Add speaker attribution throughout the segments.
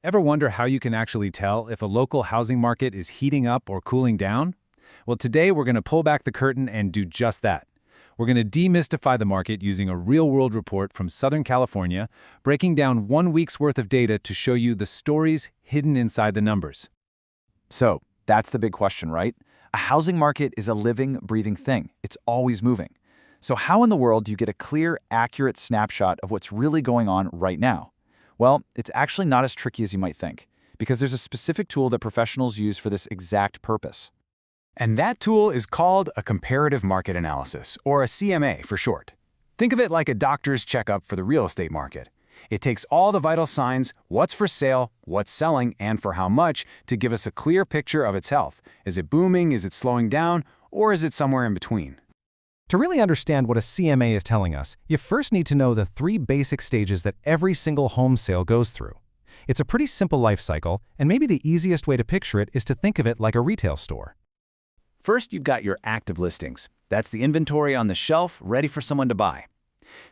Speaker 1: Ever wonder how you can actually tell if a local housing market is heating up or cooling down? Well, today we're going to pull back the curtain and do just that. We're going to demystify the market using a real-world report from Southern California, breaking down 1 week's worth of data to show you the stories hidden inside the numbers.
Speaker 2: So, that's the big question, right? A housing market is a living, breathing thing. It's always moving. So how in the world do you get a clear, accurate snapshot of what's really going on right now? Well, it's actually not as tricky as you might think, because there's a specific tool that professionals use for this exact purpose.
Speaker 3: And that tool is called a comparative market analysis, or a CMA for short. Think of it like a doctor's checkup for the real estate market. It takes all the vital signs, what's for sale, what's selling, and for how much, to give us a clear picture of its health. Is it booming, is it slowing down, or is it somewhere in between?
Speaker 4: To really understand what a CMA is telling us, you first need to know the 3 basic stages that every single home sale goes through. It's a pretty simple life cycle, and maybe the easiest way to picture it is to think of it like a retail store.
Speaker 2: First, you've got your active listings. That's the inventory on the shelf ready for someone to buy.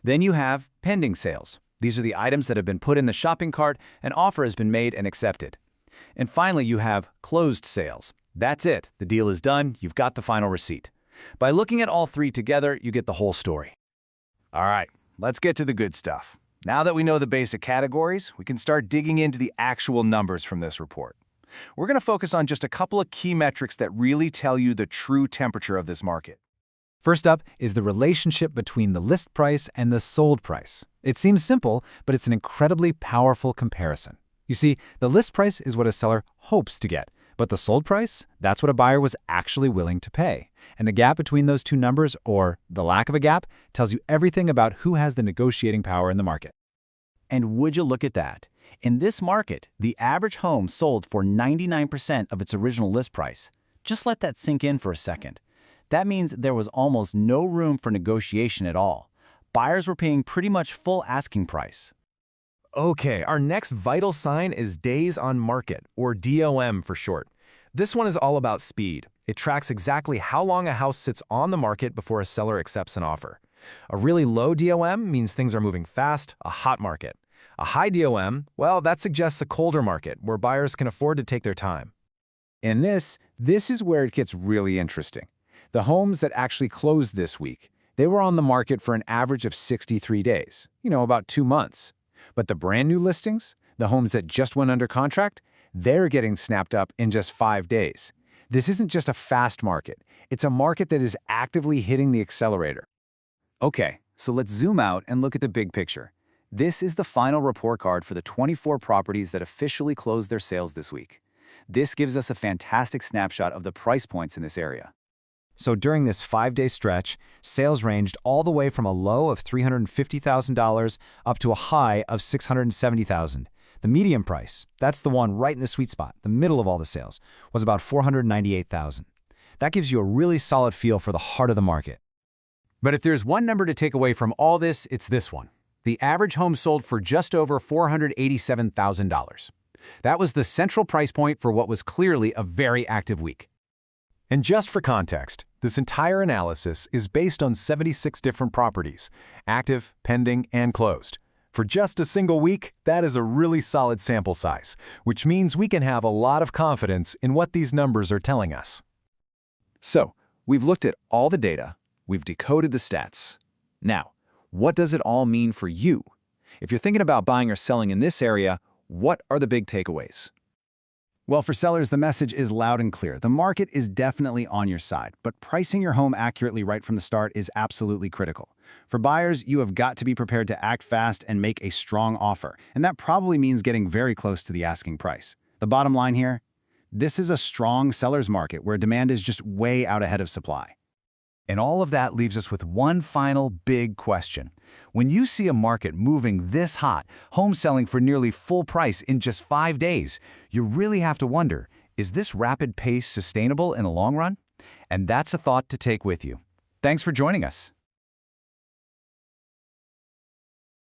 Speaker 2: Then you have pending sales. These are the items that have been put in the shopping cart, an offer has been made and accepted. And finally, you have closed sales. That's it. The deal is done. You've got the final receipt. By looking at all 3 together, you get the whole story.
Speaker 3: All right, let's get to the good stuff. Now that we know the basic categories, we can start digging into the actual numbers from this report. We're going to focus on just a couple of key metrics that really tell you the true temperature of this market.
Speaker 4: First up is the relationship between the list price and the sold price. It seems simple, but it's an incredibly powerful comparison. You see, the list price is what a seller hopes to get, but the sold price, that's what a buyer was actually willing to pay. And the gap between those two numbers, or the lack of a gap, tells you everything about who has the negotiating power in the market.
Speaker 2: And would you look at that? In this market, the average home sold for 99% of its original list price. Just let that sink in for a second. That means there was almost no room for negotiation at all. Buyers were paying pretty much full asking price.
Speaker 5: Okay, our next vital sign is days on market, or DOM for short. This one is all about speed. It tracks exactly how long a house sits on the market before a seller accepts an offer. A really low DOM means things are moving fast, a hot market. A high DOM, well, that suggests a colder market, where buyers can afford to take their time.
Speaker 1: And this is where it gets really interesting. The homes that actually closed this week, they were on the market for an average of 63 days, about 2 months. But the brand new listings, the homes that just went under contract, they're getting snapped up in just 5 days. This isn't just a fast market. It's a market that is actively hitting the accelerator.
Speaker 2: Okay, so let's zoom out and look at the big picture. This is the final report card for the 24 properties that officially closed their sales this week. This gives us a fantastic snapshot of the price points in this area.
Speaker 4: So during this 5-day stretch, sales ranged all the way from a low of $350,000 up to a high of $670,000. The median price, that's the one right in the sweet spot, the middle of all the sales, was about $498,000. That gives you a really solid feel for the heart of the market.
Speaker 1: But if there's one number to take away from all this, it's this one. The average home sold for just over $487,000. That was the central price point for what was clearly a very active week.
Speaker 5: And just for context, this entire analysis is based on 76 different properties, active, pending, and closed. For just a single week, that is a really solid sample size, which means we can have a lot of confidence in what these numbers are telling us.
Speaker 2: So, we've looked at all the data, we've decoded the stats. Now, what does it all mean for you? If you're thinking about buying or selling in this area, what are the big takeaways? Well, for sellers, the message is loud and clear. The market is definitely on your side, but pricing your home accurately right from the start is absolutely critical. For buyers, you have got to be prepared to act fast and make a strong offer, and that probably means getting very close to the asking price. The bottom line here? This is a strong seller's market where demand is just way out ahead of supply. And all of that leaves us with one final big question. When you see a market moving this hot, home selling for nearly full price in just 5 days, you really have to wonder, is this rapid pace sustainable in the long run? And that's a thought to take with you. Thanks for joining us.